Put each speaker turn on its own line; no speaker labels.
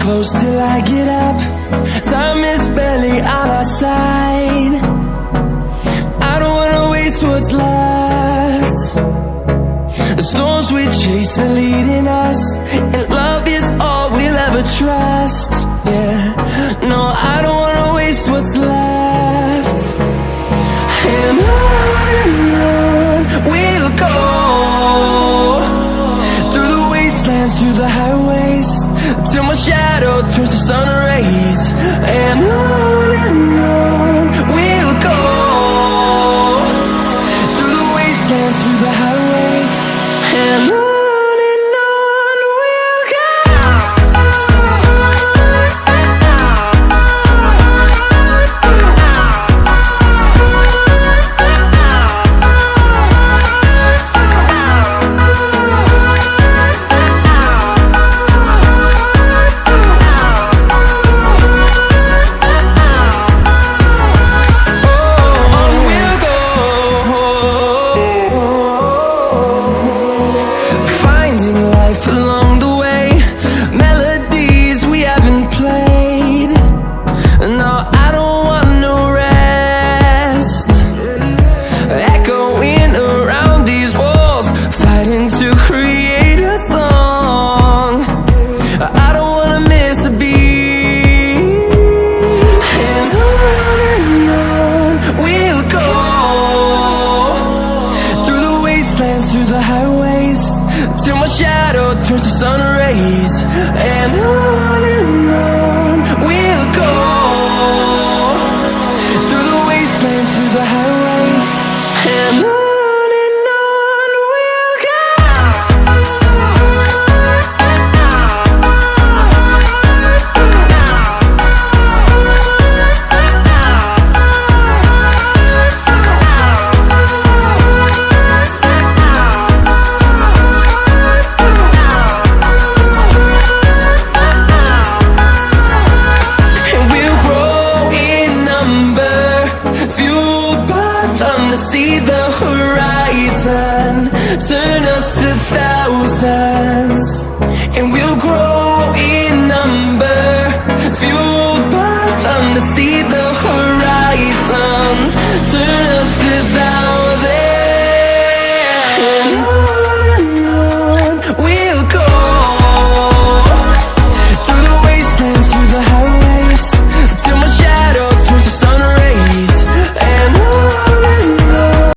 close till I get up. Time is barely on our side. I don't wanna waste what's left. The storms we chase are leading us, and love is all we'll ever trust. Yeah, no, I don't wanna waste what's left. And on we'll go, through the wastelands, through the highways, till my shadow turns to sun rays. And on we'll go, through the wastelands, through the highways, and on we'll go. Through the highways, till my shadow turns to sun rays. And on we'll go, through the wastelands, through the highways, and on we'll go. See the horizon turn us to thousands, and we'll grow in number, fueled by them to see the